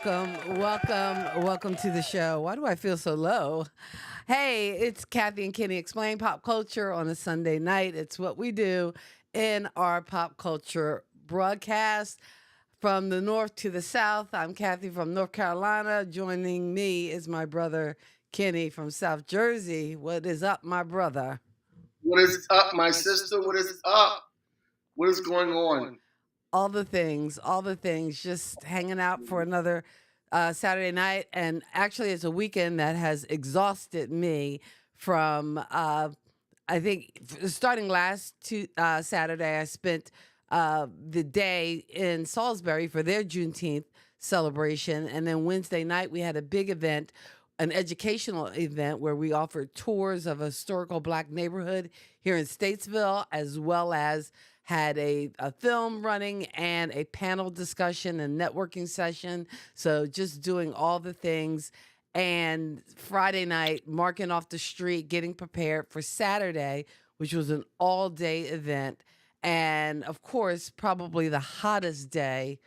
Welcome to the show. Why do I feel so low? Hey, it's Kathy and Kenny Explain Pop Culture on a Sunday night. It's what we do in our pop culture broadcast from the north to the south. I'm Kathy from North Carolina. Joining me is my brother Kenny from South Jersey. What is up, my brother? What is up, my sister? What is up? What is going on? All the things, just hanging out for another Saturday night. And actually, it's a weekend that has exhausted me from, I think, starting Saturday, I spent the day in Salisbury for their Juneteenth celebration. And then Wednesday night, we had a big event, an educational event where we offered tours of a historical Black neighborhood here in Statesville, as well as had a film running and a panel discussion and networking session. So just doing all the things. And Friday night, marking off the street, getting prepared for Saturday, which was an all day event. And of course, probably the hottest day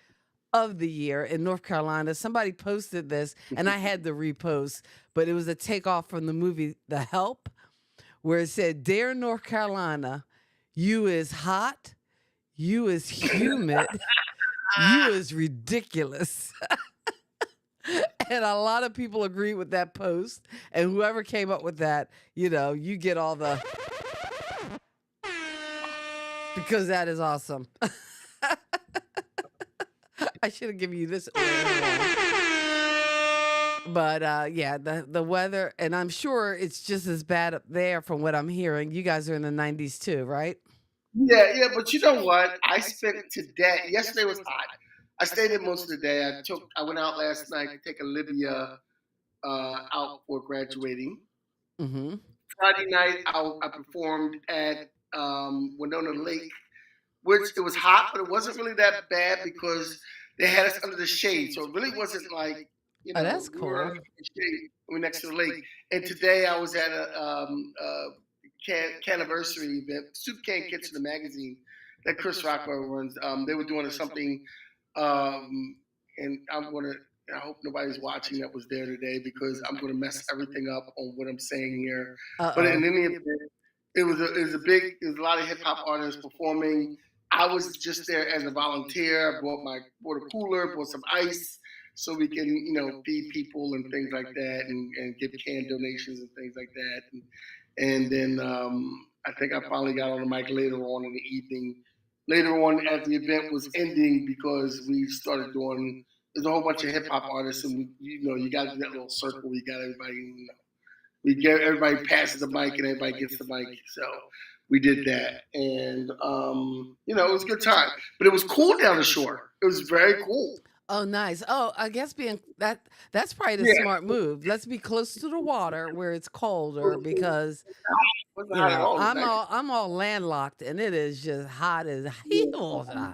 of the year in North Carolina. Somebody posted this and I had to repost, but it was a takeoff from the movie The Help, where it said, "Dear North Carolina, you is hot, you is humid, you is ridiculous." And a lot of people agree with that post. And whoever came up with that, you get all the, because that is awesome. I should have given you this earlier. But yeah, the weather, and I'm sure it's just as bad up there from what I'm hearing. You guys are in the 90s too, right? Yeah, but you know what? I spent today. Yesterday was hot. I stayed in most of the day. I went out last night to take Olivia out for graduating. Mm-hmm. Friday night, I performed at Winona Lake, which it was hot, but it wasn't really that bad because they had us under the shade. So it really wasn't like, Oh, that's we were cool. under the shade, we were next to the lake. And today I was at a canniversary event, Soup Can Kitchen, the magazine that Chris Rockwell runs. They were doing something, and I hope nobody's watching that was there today because I'm going to mess everything up on what I'm saying here. Uh But in oh. any event, it was a lot of hip hop artists performing. I was just there as a volunteer. I bought a cooler, bought some ice, so we can feed people and things like that, and give canned donations and things like that. And then I think I finally got on the mic later on in the evening. Later on, as the event was ending, because we started doing. There's a whole bunch of hip hop artists, and you got that little circle. We got everybody. We get everybody passes the mic, and everybody gets the mic. So we did that, and it was a good time. But it was cool down the shore. It was very cool. Oh, nice. Oh, I guess being that's probably the Yeah, smart move. Let's be close to the water where it's colder because it wasn't hot at all. It was nice. I'm all landlocked and it is just hot as hell. Yeah,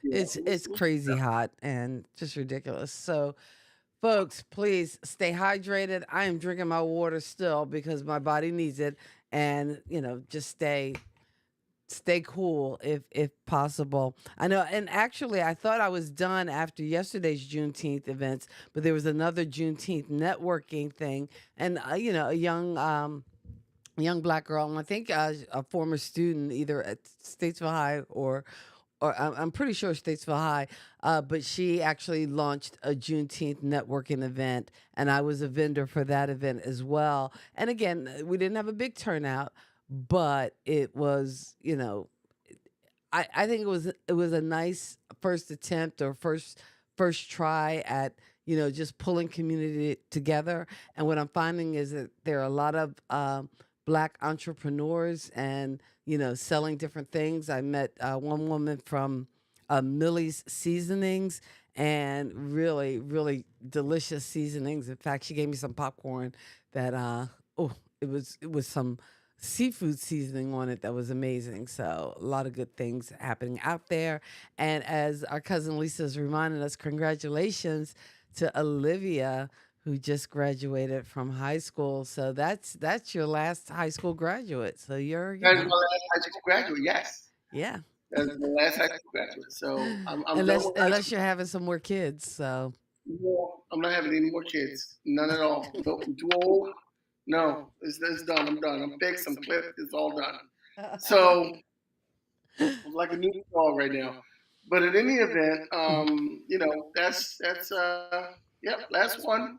it It's was crazy hot and just ridiculous. So, folks, please stay hydrated. I am drinking my water still because my body needs it, and just stay cool if possible. I know, and actually, I thought I was done after yesterday's Juneteenth events, but there was another Juneteenth networking thing, and a young black girl, and I think a former student, either at Statesville High or I'm pretty sure Statesville High, but she actually launched a Juneteenth networking event, and I was a vendor for that event as well. And again, we didn't have a big turnout, but it was, I think it was a nice first attempt or first try at just pulling community together. And what I'm finding is that there are a lot of black entrepreneurs and selling different things. I met one woman from Millie's Seasonings, and really really delicious seasonings. In fact, she gave me some popcorn that oh, it was some seafood seasoning on it that was amazing. So a lot of good things happening out there. And as our cousin Lisa is reminding us, congratulations to Olivia, who just graduated from high school. So that's your last high school graduate. So you're, That is my last high school graduate. Yes, yeah. that's my last high school graduate. So I'm done unless with high unless school. you're having some more kids. So No, I'm not having any more kids. None at all. Nope. I'm too old. No, it's done. I'm done. I'm fixed. I'm clipped. It's all done. So I'm like a new dog right now. But in any event, that's yep, last one.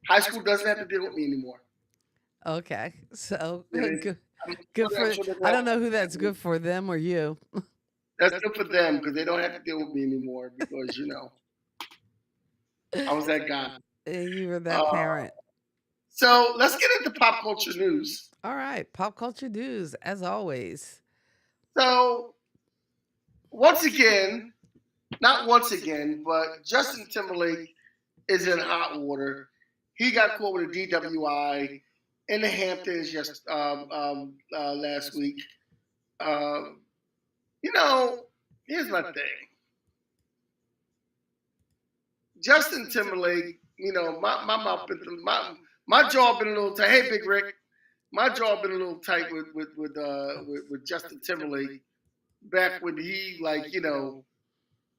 High school doesn't have to deal with me anymore. Okay. So Yeah, good, good I'm for. sure they're I gonna don't know who that's good for, them or you. that's good for them because they don't have to deal with me anymore because I was that guy. You were that Uh, parent. so let's get into pop culture news. All right. Pop culture news, as always. So once again, not once again, but Justin Timberlake is in hot water. He got caught with a DWI in the Hamptons last week. Um, you know, here's my thing. Justin Timberlake, my mouth been my jaw been a little tight. Hey, Big Rick, my jaw been a little tight with Justin Timberlake back when he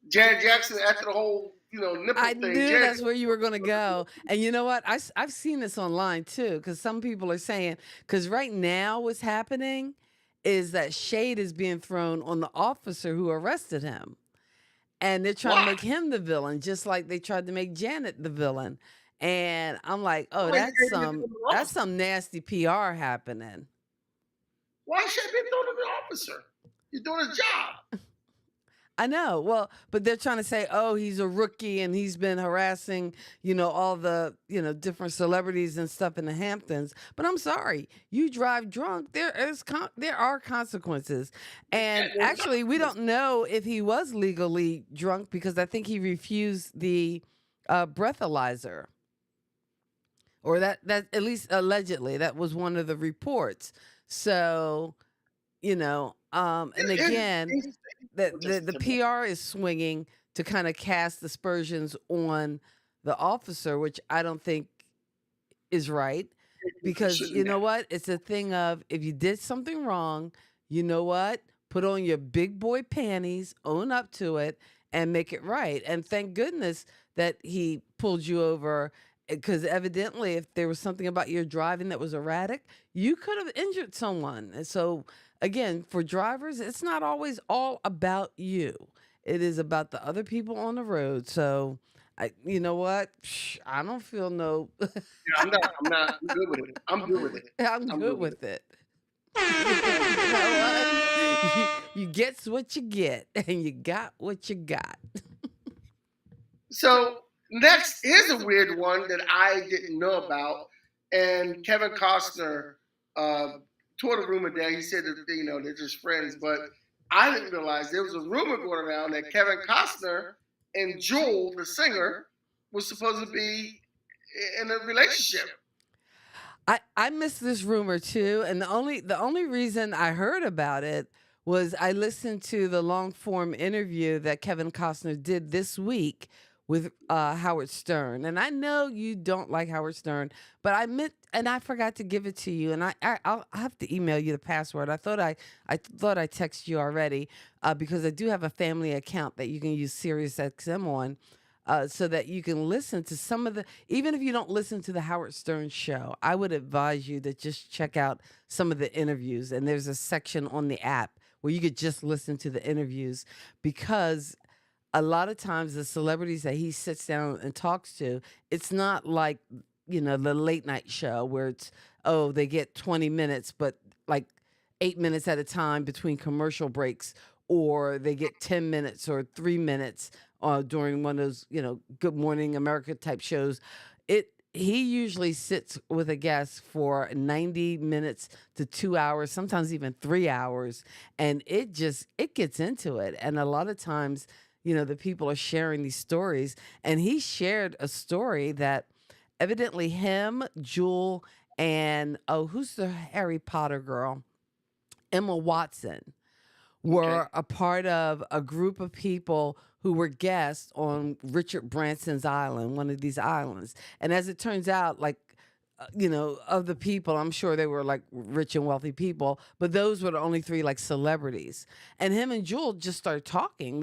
Janet Jackson after the whole nipple I thing. knew Janet that's where you were going to go. And you know what? I've seen this online too, because some people are saying, because right now what's happening is that shade is being thrown on the officer who arrested him. And they're trying to why? make him the villain, just like they tried to make Janet the villain. And I'm like, oh, Why you that's can't get some thrown to the that's officer? some nasty PR happening. Why should I be thrown to the officer? He's doing his job. I know. Well, but they're trying to say, oh, he's a rookie and he's been harassing, all the, different celebrities and stuff in the Hamptons. But I'm sorry, you drive drunk, there are consequences. Yeah, And there's actually, we consequences. don't know if he was legally drunk because I think he refused the breathalyzer, or that at least allegedly that was one of the reports. So, and again, Here's the thing the with the, Justin the Timberlake. PR is swinging to kind of cast aspersions on the officer, which I don't think is right, It because you shouldn't know have. what? It's a thing of, if you did something wrong, you know what? Put on your big boy panties, own up to it, and make it right. And thank goodness that he pulled you over, because evidently, if there was something about your driving that was erratic, you could have injured someone. And so, again, for drivers, it's not always all about you. It is about the other people on the road. So, you know what? I don't feel no. Yeah, I'm not. I'm not. I'm good with it. I'm good with it. I'm I'm good good with it. with it. You know what? You gets what you get, and you got what you got. So next, here's a weird one that I didn't know about, and Kevin Costner uh, tore the rumor down. He said that they're just friends, but I didn't realize there was a rumor going around that Kevin Costner and Jewel, the singer, was supposed to be in a relationship. I missed this rumor too, and the only reason I heard about it was I listened to the long form interview that Kevin Costner did this week with Howard Stern. And I know you don't like Howard Stern, but I meant, and I forgot to give it to you, and I'll have to email you the password. I thought I texted you already, because I do have a family account that you can use SiriusXM on. So that you can listen to some of the, even if you don't listen to the Howard Stern show, I would advise you to just check out some of the interviews. And there's a section on the app where you could just listen to the interviews, because a lot of times the celebrities that he sits down and talks to, it's not like, the late night show where it's, oh, they get 20 minutes, but like 8 minutes at a time between commercial breaks, or they get 10 minutes or 3 minutes during one of those, Good Morning America type shows. He usually sits with a guest for 90 minutes to 2 hours, sometimes even 3 hours. And it gets into it. And a lot of times, the people are sharing these stories. And he shared a story that evidently him, Jewel, and, oh, who's the Harry Potter girl? Emma Watson Okay. were a part of a group of people who were guests on Richard Branson's island, one of these islands. And as it turns out, like, of the people, I'm sure they were like rich and wealthy people, but those were the only three like celebrities. And him and Jewel just started talking.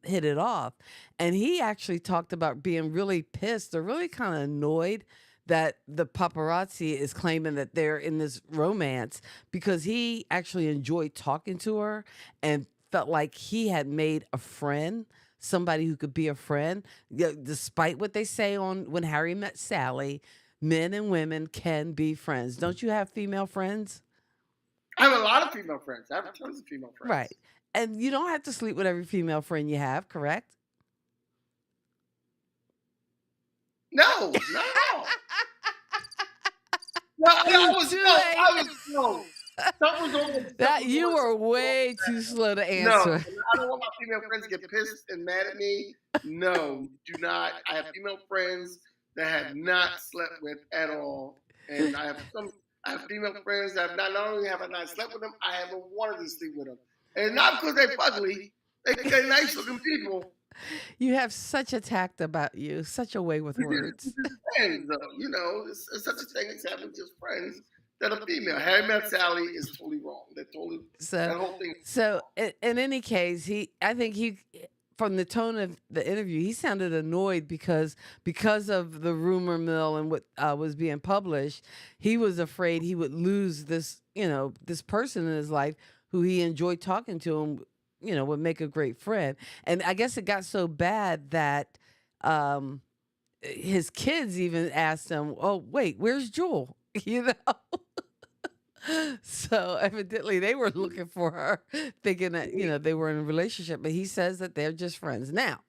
hit it off. And he actually talked about being really pissed or really kind of annoyed that the paparazzi is claiming that they're in this romance because he actually enjoyed talking to her and felt like he had made a friend, somebody who could be a friend. Yeah, despite what they say on When Harry Met Sally, men and women can be friends. Don't you have female friends? I have a lot of female friends. I have tons of female Right. friends. And you don't have to sleep with every female friend you have, correct? No, not at all. No, I was Too no, late. I was no. Something was over. That Something you was were over. way too slow to No, answer. I don't want my female friends to get pissed and mad at me. No, do not. I have female friends that I have not slept with at all, and I have some. I have female friends that not only have I not slept with them, I haven't wanted to sleep with them, and not because they're ugly. They're nice looking people. You have such a tact about you, such a way with words. We're just friends, though. You know, it's such a thing as having just friends that are female. Harry Met Sally is totally wrong. So, That whole thing. in any case, I think from the tone of the interview, he sounded annoyed because of the rumor mill and what was being published. He was afraid he would lose this, this person in his life who he enjoyed talking to and would make a great friend. And I guess it got so bad that his kids even asked him, "Oh, wait, where's Jewel?" You know. So evidently they were looking for her, thinking that, they were in a relationship, but he says that they're just friends. Now,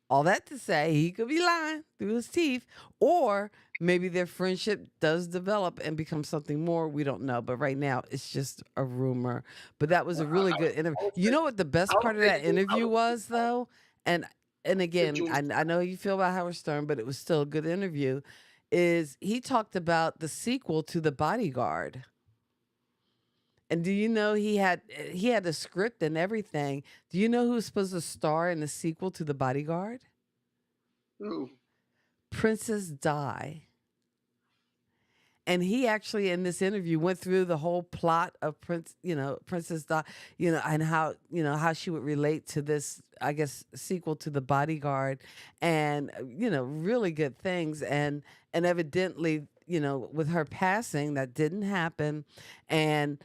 all that to say, he could be lying through his teeth, or maybe their friendship does develop and become something more. We don't know. But right now, it's just a rumor. But that was a really good interview. You know what the best part of that interview was, though? And again, I know you feel about Howard Stern, but it was still a good interview, is he talked about the sequel to The Bodyguard. And do you know he had a script and everything? Do you know who was supposed to star in the sequel to The Bodyguard? Ooh. Princess Di. And he actually in this interview went through the whole plot of Princess Di, and how she would relate to this, I guess, sequel to The Bodyguard, and really good things, and evidently, with her passing, that didn't happen, and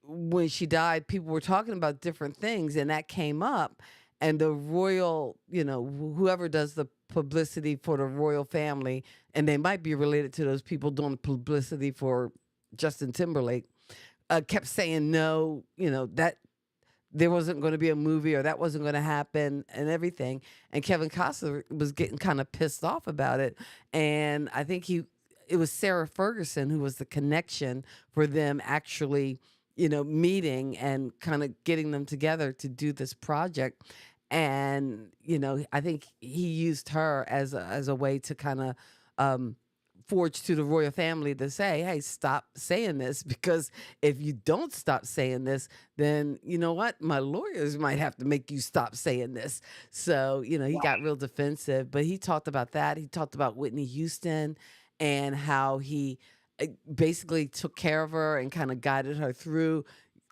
when she died, people were talking about different things, and that came up. And the royal, whoever does the publicity for the royal family, and they might be related to those people doing publicity for Justin Timberlake, kept saying no, that there wasn't going to be a movie or that wasn't going to happen and everything. And Kevin Costner was getting kind of pissed off about it. And I think it was Sarah Ferguson who was the connection for them actually meeting and kind of getting them together to do this project. And, I think he used her as a way to kind of forge to the royal family to say, hey, stop saying this, because if you don't stop saying this, then you know what? My lawyers might have to make you stop saying this. So, he got real defensive, but he talked about that. He talked about Whitney Houston and how he basically took care of her and kind of guided her through,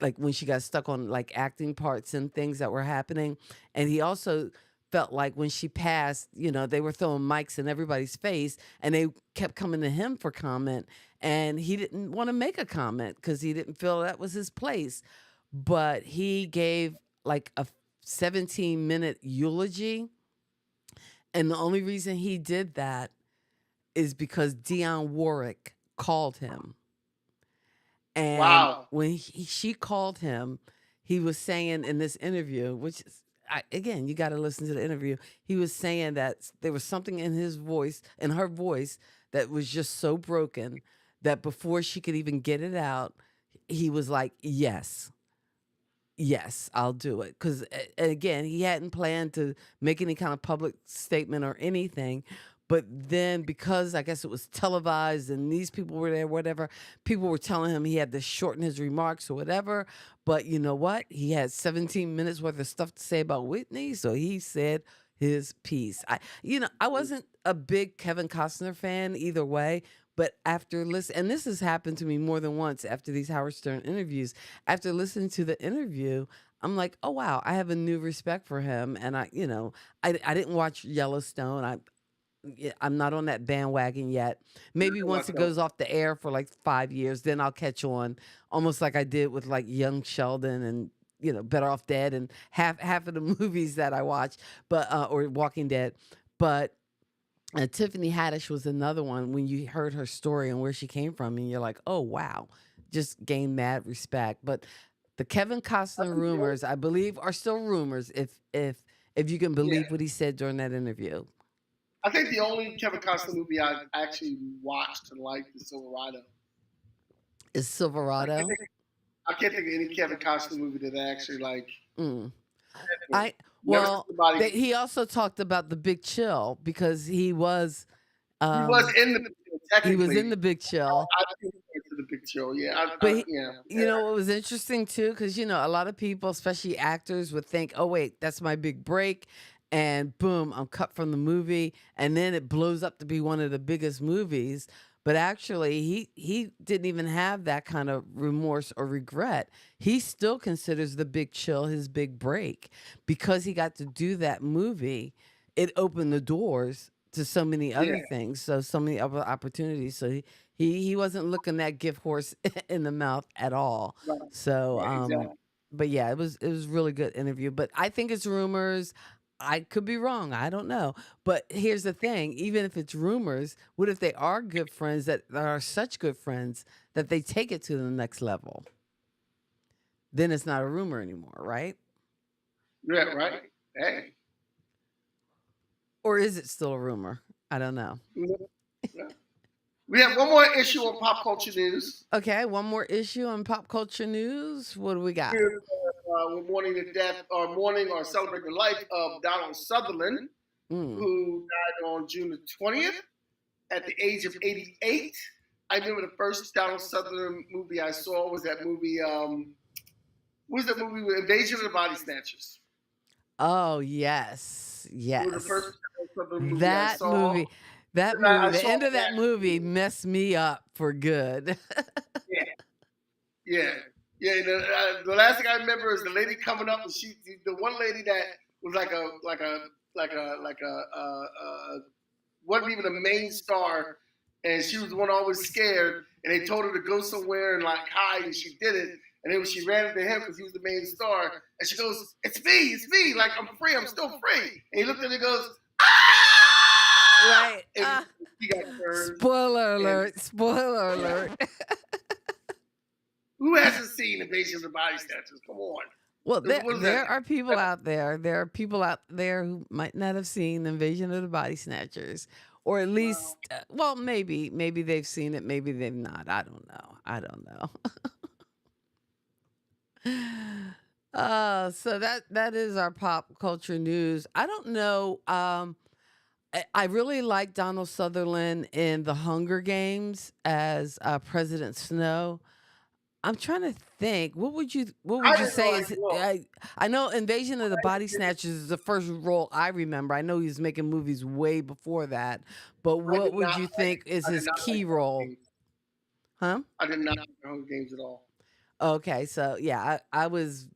like when she got stuck on like acting parts and things that were happening. And he also felt like when she passed, they were throwing mics in everybody's face and they kept coming to him for comment. And he didn't want to make a comment because he didn't feel that was his place. But he gave like a 17-minute eulogy. And the only reason he did that is because Dionne Warwick called him. And Wow. when she called him, he was saying in this interview, which is, again, you got to listen to the interview. He was saying that there was something in her voice that was just so broken that before she could even get it out, he was like, yes, I'll do it. Because, again, he hadn't planned to make any kind of public statement or anything. But then because I guess it was televised and these people were there, whatever, people were telling him he had to shorten his remarks or whatever. But you know what? He had 17 minutes worth of stuff to say about Whitney. So he said his piece. I wasn't a big Kevin Costner fan either way. But after listening, and this has happened to me more than once after these Howard Stern interviews, after listening to the interview, I'm like, oh wow, I have a new respect for him, and I didn't watch Yellowstone. I'm not on that bandwagon yet. Maybe once it goes off the air for like 5 years, then I'll catch on, almost like I did with like Young Sheldon and Better Off Dead and half of the movies that I watch, but or Walking Dead. But Tiffany Haddish was another one when you heard her story and where she came from, and you're like, oh wow, just gained mad respect. But the Kevin Costner rumors, I believe, are still rumors. If you can Yeah, believe what he said during that interview. I think the only Kevin Costner movie I actually watched and liked is Silverado. Is I can't Silverado? think, I can't think of any Kevin Costner movie that I actually like. Mm. Definitely. I Never seen well, somebody. he also talked about the Big Chill because He was um in the picture, he was technically. in the Big Chill. I think he went to the big show. Yeah, But yeah. what was interesting too, because a lot of people, especially actors, would think, "Oh wait, that's my big break," and boom, I'm cut from the movie, and then it blows up to be one of the biggest movies. But actually, he didn't even have that kind of remorse or regret. He still considers The Big Chill his big break because he got to do that movie. It opened the doors to so many Yeah, other things, so many other opportunities. So he wasn't looking that gift horse in the mouth at all. right, So right, exactly. but yeah, it was really good interview. But I think it's rumors. I could be wrong. I don't know. But here's the thing, even if it's rumors, what if they are good friends that are such good friends that they take it to the next level? Then it's not a rumor anymore, right? Yeah, right. Hey. Or is it still a rumor? I don't know. Yeah. We have one more issue on pop culture news. Okay, one more issue on pop culture news. What do we got? We're mourning the death, or mourning or celebrating the life of Donald Sutherland, Mm. who died on June the 20th at the age of 88. I remember the first Donald Sutherland movie I saw was that movie. What was that movie with Invasion of the Body Snatchers? Oh, yes. It was the first Yes. Donald Sutherland movie I That saw. movie, that And movie, I the saw end of that that. movie messed me up for good. Yeah, yeah, yeah. The last thing I remember is the lady coming up, and the one lady that was like a wasn't even a main star, and she was the one always scared. And they told her to go somewhere and like hide, and she did it. And then when she ran into him because he was the main star, and she goes, it's me, like I'm free, I'm still free." And he looked at her and goes, "Ah!" Right. And he got burned. Spoiler And alert. Spoiler yeah, alert. who hasn't seen Invasion of the Body Snatchers? Come on. Well, there What is that? there are people out there. There are people out there who might not have seen Invasion of the Body Snatchers, or at least, Wow. well, maybe they've seen it, maybe they've not. I don't know. I don't know. So that is our pop culture news. I don't know. I really like Donald Sutherland in The Hunger Games as President Snow. I'm trying to think. What would I you didn't know say that is? well. I know Invasion of the Body Snatchers is the first role I remember. I know he was making movies way before that, but I what did would not you like think is I did his not like key the Hunger role? Games. Huh? I did not like the Hunger Games at all. Okay, so yeah, I was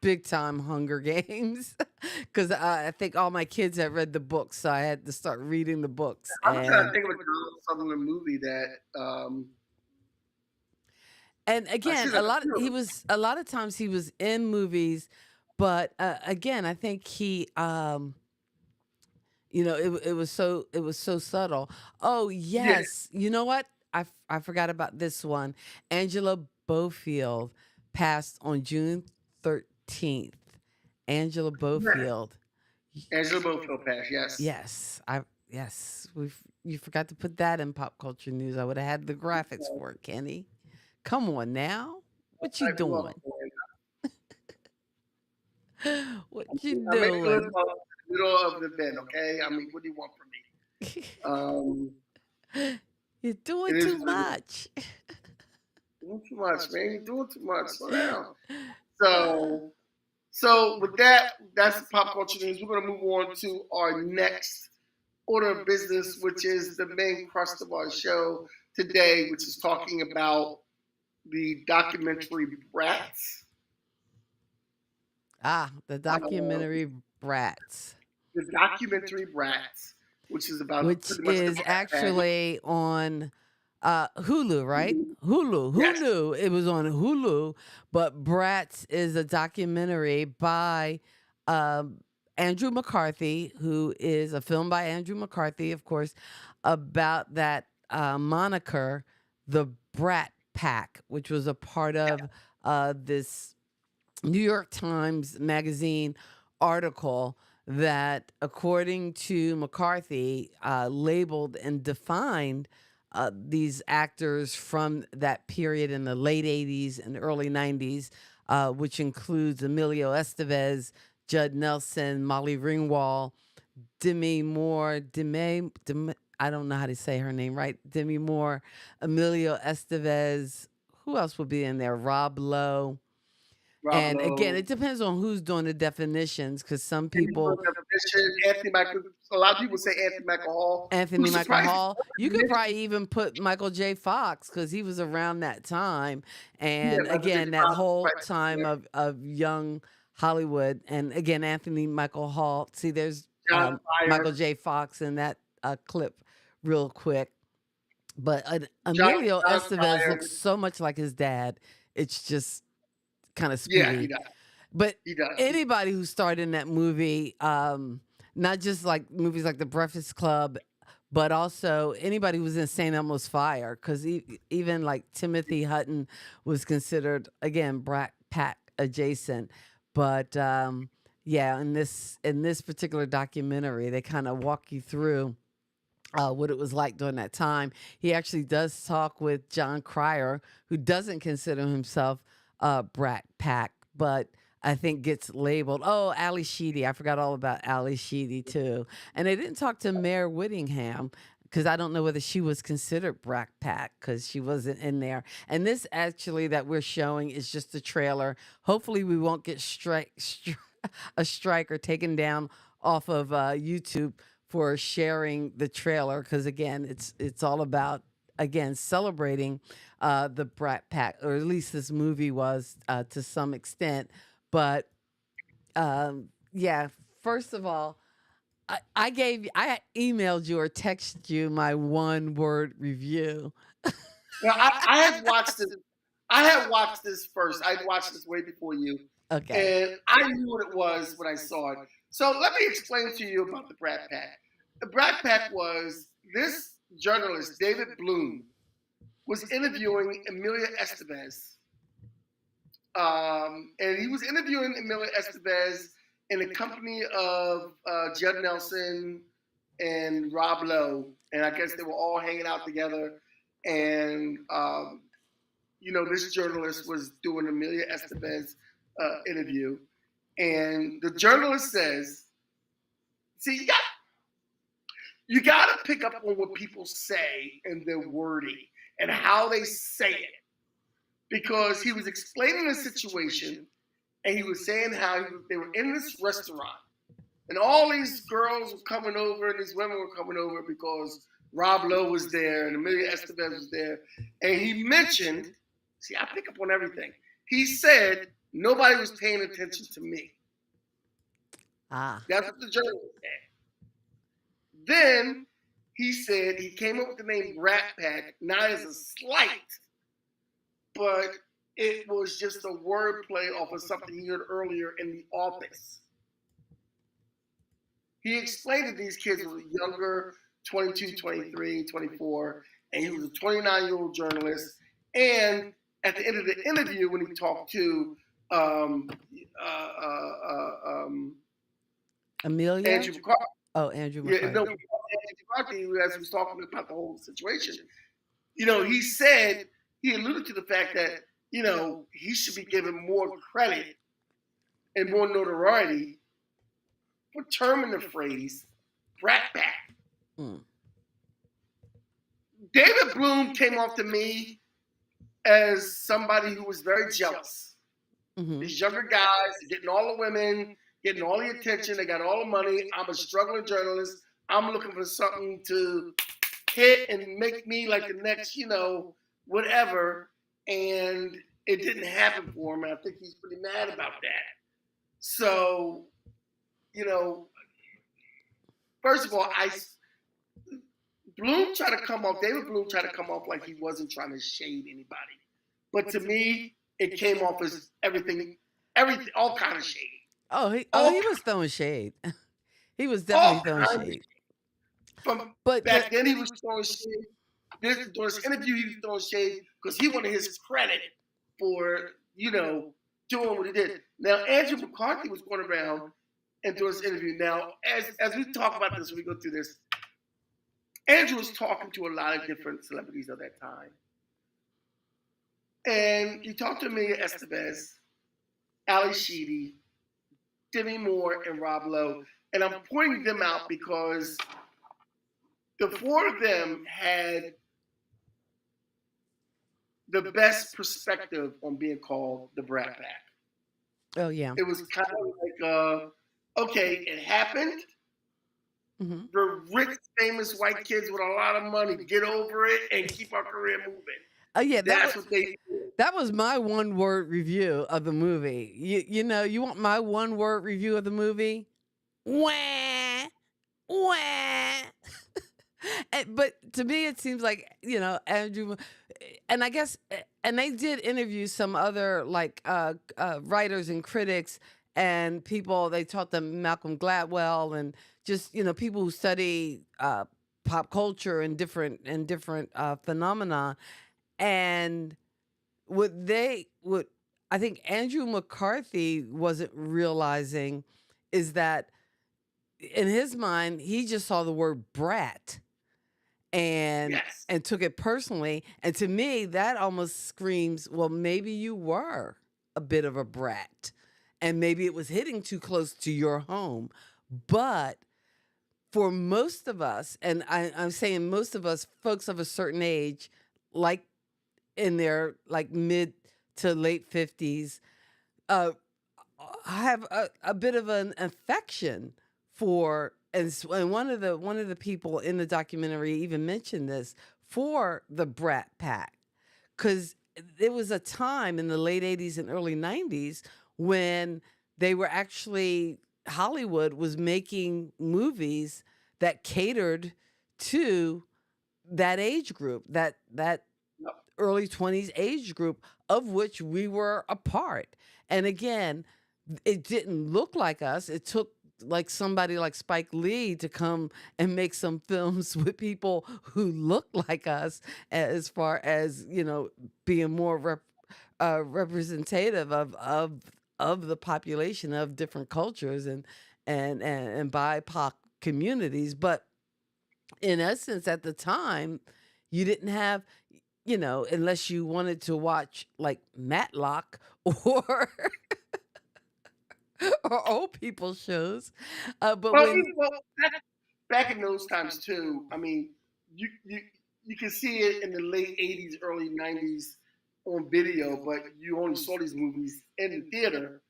big time Hunger Games because I think all my kids had read the books, so I had to start reading the books. I'm trying to And think of a Donald Sutherland movie that and I again, should have. a lot of times he was in movies, but again, I think it was so subtle. Oh Yeah, yes, you know what? I forgot about this one. Angela Bofield passed on June 13th. Angela yeah. Bofield. Angela Bofield passed. Yes. Yes, you forgot to put that in pop culture news. I would have had the graphics for it, Kenny. Come on now. What you I grew up. doing? What you I made it live doing? in the middle of the bed. Okay. I mean, what do you want from me? You're doing It is too what it is. much. Doing too much, man. You're doing too much. Slow down. So, so with that, that's the pop culture news. We're gonna move on to our next order of business, which is the main crust of our show today, which is talking about the documentary Brats. The Uh, documentary Brats, the documentary Brats, which is about which pretty much the is Brat Pack. actually on Hulu, right? Hulu. Who Yes. knew it was on Hulu? But Brats is a documentary by um, Andrew McCarthy, who is a film by Andrew McCarthy, of course, about that moniker, the Brat Pack, which was a part of this New York Times Magazine article that, according to McCarthy, labeled and defined these actors from that period in the late 80s and early 90s, which includes Emilio Estevez, Judd Nelson, Molly Ringwald, Demi Moore, I don't know how to say her name right. Demi Moore, Emilio Estevez. Who else would be in there? Rob Lowe. Rob And again, Lowe. it depends on who's doing the definitions because some people, Anthony Michael. A lot of people say Anthony Michael Hall, Anthony who's Michael surprised. Hall, you could probably even put Michael J. Fox because he was around that time. Yeah, And Michael J. again, that Fox is whole right time there. of young Hollywood. And again, Anthony Michael Hall. See, there's John Michael Pryor. J. Fox in that clip real quick. But Emilio John Estevez Pryor. looks so much like his dad. It's just kind of Yeah, he spooky. does. But He does. anybody who starred in that movie, not just like movies like The Breakfast Club, but also anybody who was in St. Elmo's Fire, because even like Timothy Hutton was considered again Brat Pack adjacent. But yeah, in this particular documentary, they kind of walk you through what it was like during that time. He actually does talk with John Cryer, who doesn't consider himself Brat Pack, but I think gets labeled. Oh, Ali Sheedy. I forgot all about Ali Sheedy too. And they didn't talk to Mare Whittingham because I don't know whether she was considered Brat Pack because she wasn't in there. And this actually that we're showing is just a trailer. Hopefully, we won't get a strike or taken down off of YouTube for sharing the trailer because again, it's all about again celebrating the Brat Pack, or at least this movie was to some extent. But yeah, first of all, I emailed you or texted you my one word review. Now, I had watched this. I had watched this first. I'd watched this way before you, Okay. and I knew what it was when I saw it. So let me explain to you about the Brat Pack. The Brat Pack was this journalist, David Bloom, was interviewing Emilia Estevez. And he was interviewing Emilia Estevez in the company of Judd Nelson and Rob Lowe. And I guess they were all hanging out together. And, this journalist was doing Emilia Estevez interview. And the journalist says, see, you got to pick up on what people say and their wording and how they say it. Because he was explaining the situation and he was saying how they were in this restaurant and all these girls were coming over and these women were coming over because Rob Lowe was there and Emilia Estevez was there. And he mentioned, see, I pick up on everything. He said nobody was paying attention to me. That's what the journalist said. Then he said he came up with the name Brat Pack, not as a slight, but it was just a wordplay off of something he heard earlier in The Office. He explained that these kids were younger, 22, 23, 24, and he was a 29-year-old journalist. And at the end of the interview, when he talked to Amelia? Andrew McCarthy. Oh, Andrew McCarthy. Yeah, no, Andrew McCarthy, as he was talking about the whole situation, he said, he alluded to the fact that, he should be given more credit and more notoriety for terming the phrase Brat Pack. David Bloom came off to me as somebody who was very jealous. Mm-hmm. These younger guys getting all the women, getting all the attention, they got all the money. I'm a struggling journalist. I'm looking for something to hit and make me like the next, whatever. And it didn't happen for him. And I think he's pretty mad about that. So, you know, first of all, David Bloom tried to come off like he wasn't trying to shade anybody. But to me, it came off as everything, all kind of shade. He All, was throwing shade. He was definitely all throwing kinds of shade. From But back then, he was throwing shade. During this interview, he was throwing shade because he wanted his credit for, doing what he did. Now, Andrew McCarthy was going around and doing this interview. Now, as we talk about this, we go through this, Andrew was talking to a lot of different celebrities of that time. And he talked to Amelia Estevez, Ali Sheedy, Demi Moore, and Rob Lowe. And I'm pointing them out because the four of them had the best perspective on being called the Brat Pack. oh yeah. It was kind of like, okay, it happened. Hmm. We're rich, famous white kids with a lot of money. Get over it and keep our career moving. Oh yeah, That's what they did. that was my one word review of the movie. You want my one word review of the movie? Wah, wah. But to me, it seems like Andrew, and I guess, and they did interview some other like writers and critics and people. They taught them Malcolm Gladwell and just people who study pop culture and different phenomena. And what I think Andrew McCarthy wasn't realizing is that in his mind he just saw the word brat and Yes. and took it personally. And to me, that almost screams, well, maybe you were a bit of a brat, and maybe it was hitting too close to your home. But for most of us, and I'm saying most of us, folks of a certain age, like in their like mid to late 50s, uh, have a bit of an affection for and one of the people in the documentary even mentioned this for the Brat Pack, because there was a time in the late 80s and early 90s when they were actually Hollywood was making movies that catered to that age group, that Yep. early 20s age group, of which we were a part. And again, it didn't look like us. It took like somebody like Spike Lee to come and make some films with people who looked like us, as far as being more representative of the population of different cultures and BIPOC communities. But in essence, at the time, you didn't have, unless you wanted to watch like Matlock or or old people shows. But Well, when back in those times too. I mean, you you can see it in the late '80s, early '90s on video, but you only saw these movies in the theater,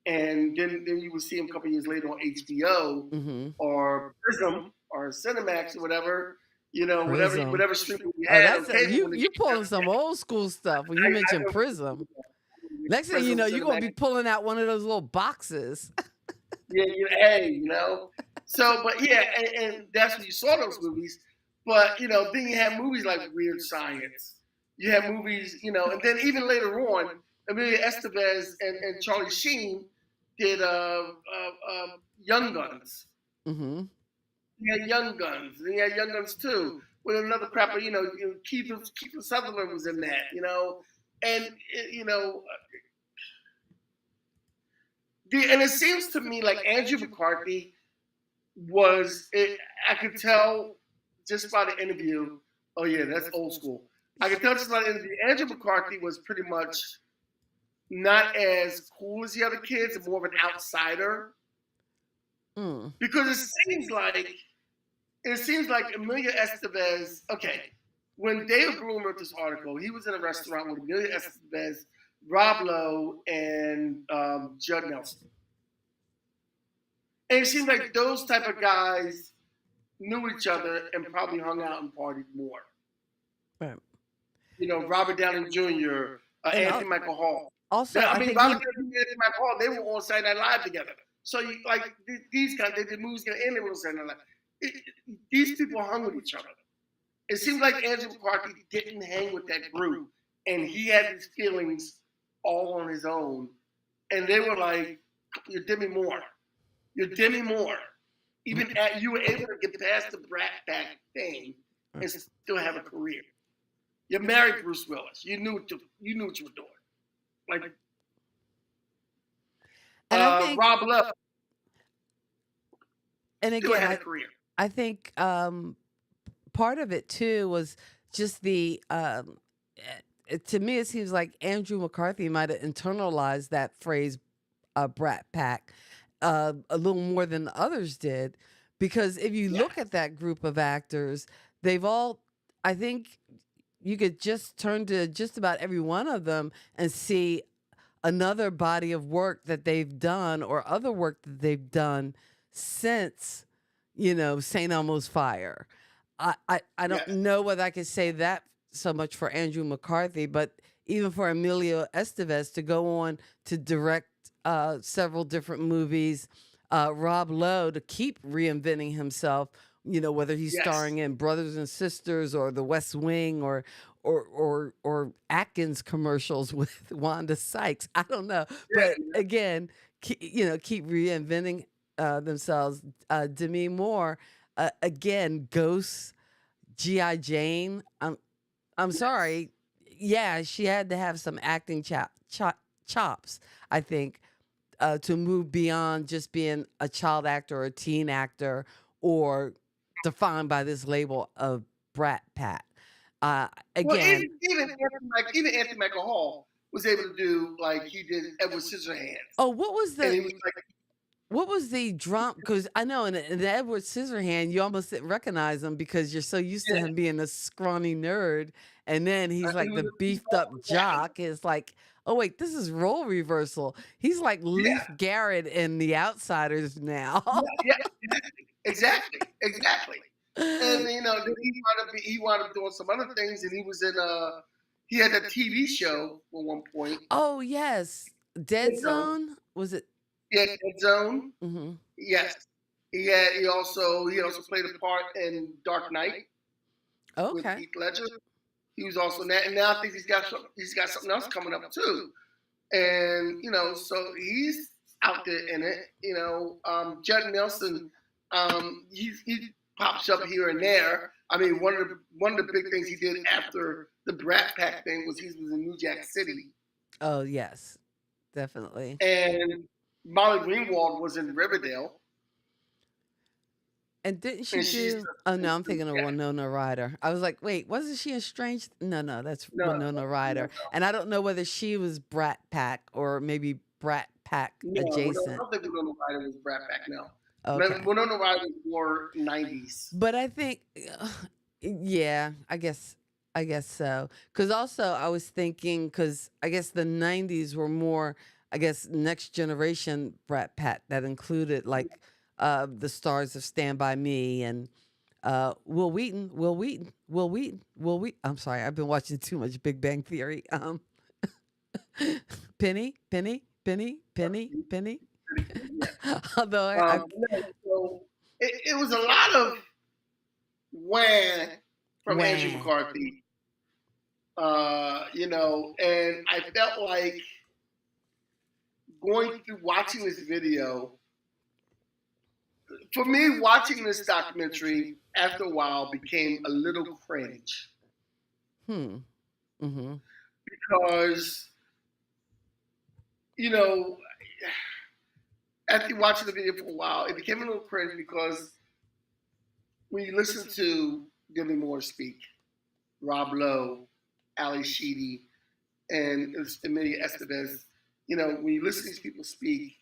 and then you would see them a couple years later on HBO hmm or Prism or Cinemax or whatever. Prism. Whatever streaming you Oh, had on that's cable when it you came pulling out. some old school stuff when you I mention know Prism. Next thing you Prism, know, you're gonna Cinemax. be pulling out one of those little boxes. Yeah, hey, So, but yeah, and that's when you saw those movies. But then you have movies like Weird Science. You have movies, and then even later on, Amelia Estevez and Charlie Sheen did Young Guns. hmm You had Young Guns, and you had Young Guns too, with another crapper. Kiefer Sutherland was in that, and and it seems to me like Andrew McCarthy I could tell just by the interview. Oh yeah, that's old school. I could tell just by the interview. Andrew McCarthy was pretty much not as cool as the other kids, and more of an outsider. Mm. Because it seems like Amelia Estevez. Okay, when David Bloom wrote this article, he was in a restaurant with Amelia Estevez, Rob Lowe, and Judd Nelson. And it seems like those type of guys knew each other and probably hung out and partied more. Right. Robert Downey Jr., And Anthony Michael Hall. Also, I I mean, think he. Bobby and Mike Hall, they were on Saturday Night Live together. So you like these guys, the movies gonna end. They were on Saturday Night Live. These people hung with each other. It seemed like Andrew McCarthy didn't hang with that group, and he had these feelings all on his own. And they were like, "You're Demi Moore. You're Demi Moore. Even at, you were able to get past the Brat Pack thing and still have a career. You married Bruce Willis. You knew what you were doing. Like And I think, Rob Love and still again, had a career. I think part of it too was just to me, it seems like Andrew McCarthy might have internalized that phrase, Brat Pack, a little more than the others did. Because if you Yeah, look at that group of actors, they've all, I think you could just turn to just about every one of them and see another body of work that they've done or other work that they've done since, St. Elmo's Fire. I don't yes, know whether I could say that so much for Andrew McCarthy, but even for Emilio Estevez to go on to direct several different movies, Rob Lowe to keep reinventing himself, whether he's yes, starring in Brothers and Sisters or The West Wing or Atkins commercials with Wanda Sykes. I don't know, but yeah, again, keep reinventing themselves. Demi Moore, again, Ghosts, GI Jane. I'm yes. sorry. Yeah, she had to have some acting chops, I think, to move beyond just being a child actor or a teen actor or defined by this label of Brat Pack. Uh, Well, again, Even Anthony Michael Hall was able to do like he did Edward Scissorhands, oh, and he was like, what was the drum? Because I know in the Edward Scissorhand, you almost didn't recognize him because you're so used to yeah, him being a scrawny nerd, and then he's he like was the beefed up jock. It's like, oh wait, this is role reversal. He's like yeah, Leif Garrett in The Outsiders now. yeah, exactly, exactly. And then he wound up doing some other things, and he was in he had a TV show at one point. Oh yes, Dead Dead Zone. Zone, was it? Yeah, Dead Zone. Hmm. Yes. He also played a part in Dark Knight with Okay. Heath Ledger. He was also in that, and now I think he's got something else coming up too. And so he's out there in it. Judd Nelson, he pops up here and there. I mean, one of the big things he did after the Brat Pack thing was he was in New Jack City, Oh yes, definitely. and Molly Greenwald was in Riverdale, And didn't she and she's do? Oh no, I'm yeah, thinking of Winona Ryder. I was like, wait, wasn't she in Strange? No, no, that's no, Winona no, Ryder. And I don't know whether she was Brat Pack or maybe Brat Pack I adjacent. don't think Winona Ryder was Brat Pack. No, Okay, Winona Ryder was more '90s. but I think, yeah, I guess so. Because also I was thinking, because I guess the '90s were more, I guess, next generation Brat Pack that included like the stars of Stand By Me and Will Wheaton. I'm sorry, I've been watching too much Big Bang Theory. Penny. Although I Yeah, so it was a lot of wah from Andrew wah. McCarthy, and I felt like going through watching this video. For me, watching this documentary after a while became a little cringe Hmm. Mm-hmm. because you know after watching the video for a while, it became a little cringe because when you listen to Demi Moore speak, Rob Lowe, Ali Sheedy, and Emilia Estevez, when you listen to these people speak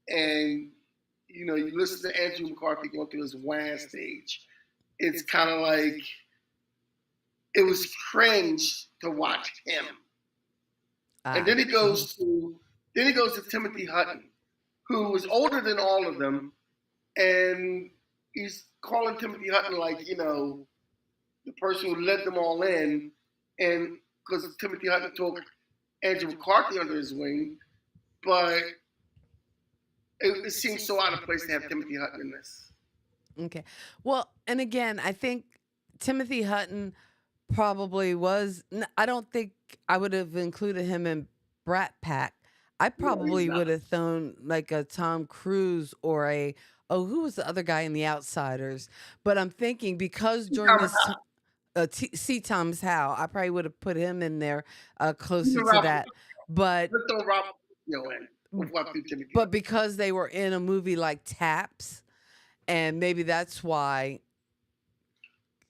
and you listen to Andrew McCarthy going through his WAN stage, it's kind of like it was cringe to watch him. And Ah. then he goes to Timothy Hutton, who was older than all of them, and he's calling Timothy Hutton like the person who led them all in, and because Timothy Hutton took Andrew McCarthy under his wing, but it seems so out of place to have Timothy Hutton in this. Okay. Well, and again, I think Timothy Hutton probably was. I don't think I would have included him in Brat Pack. I No, he's probably not. would have thrown like a Tom Cruise or a, oh, who was the other guy in The Outsiders? But I'm thinking because during Thomas this time, C. Thomas Howe, I probably would have put him in there closer Even to Rob, that. But let's throw Rob in before I threw Timothy but Hutton. because they were in a movie like Taps, and maybe that's why,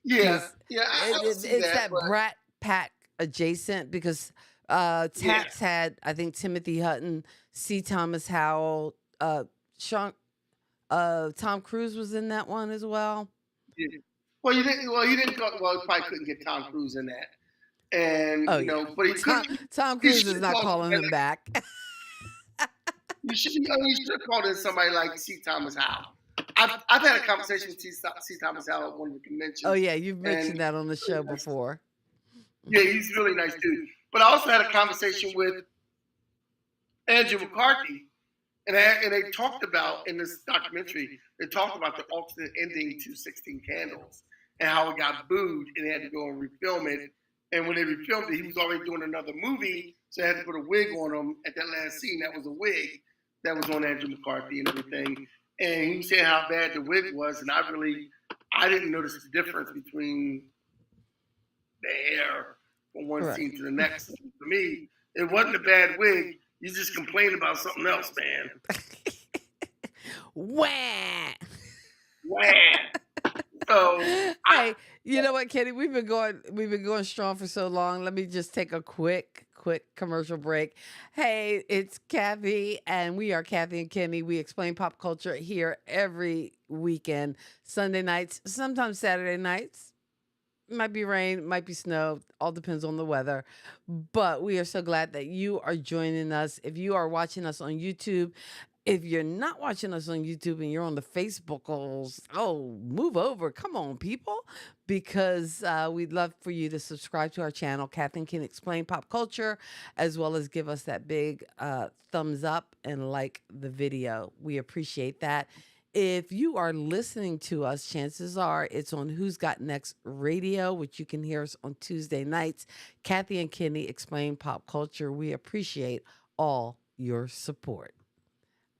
Yeah, because yeah, I would see it's that, that but Brat Pack adjacent. Because yeah, Taps had, I think, Timothy Hutton, C. Thomas Howell, Sean, Tom Cruise was in that one as well. yeah. Well, you didn't. Well, he didn't. Well, he probably couldn't get Tom Cruise in that, and Oh you yeah, know, but he could. Tom He Cruise should is have not called. calling him back. You should. You should have called in somebody like C. Thomas Howell. I've had a conversation with C. Thomas Howell at one of the Oh conventions, yeah, you've and mentioned that on the show before. yeah, he's a really nice dude. But I also had a conversation with Andrew McCarthy, and they talked about in this documentary, they talked about the alternate ending to 16 Candles and how it got booed and they had to go and refilm it. And when they refilmed it, he was already doing another movie, so they had to put a wig on him at that last scene. That was a wig that was on Andrew McCarthy and everything. And he was saying how bad the wig was, and I didn't notice the difference between the hair from one Correct. scene to the next. For me, it wasn't a bad wig. You just complained about something else, man. Wah! Wow. So Hey, you know what, Kenny? We've been going strong for so long. Let me just take a quick commercial break. Hey, it's Kathy, and we are Kathy and Kenny. We explain pop culture here every weekend, Sunday nights, sometimes Saturday nights. Might be rain, might be snow, all depends on the weather. But we are so glad that you are joining us. If you are watching us on YouTube, if you're not watching us on YouTube and you're on the Facebookals, oh, move over. Come on, people. Because we'd love for you to subscribe to our channel, Catherine Can Explain Pop Culture, as well as give us that big thumbs up and like the video. We appreciate that. If you are listening to us, chances are it's on Who's Got Next Radio, which you can hear us on Tuesday nights. Kathy and Kenny Explain Pop Culture. We appreciate all your support.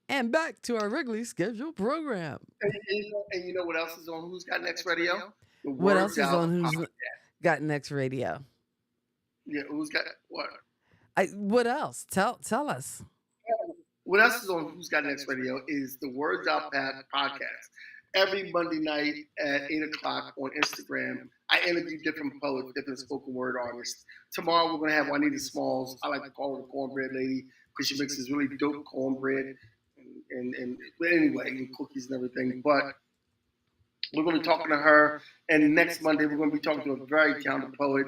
And back to our regularly scheduled program. and you know what else is on Who's Got Next Radio? The What else Words is Out on Who's podcast. Got Next Radio? Yeah, Who's Got what? What else? Tell us. What else is on Who's Got Next Radio is the Words Out podcast. Every Monday night at 8 o'clock on Instagram, I interview different poets, different spoken word artists. Tomorrow we're going to have Juanita Smalls. I like to call her the cornbread lady because she makes this really dope cornbread and anyway, and cookies and everything. But we're going to be talking to her. And next Monday, we're going to be talking to a very talented poet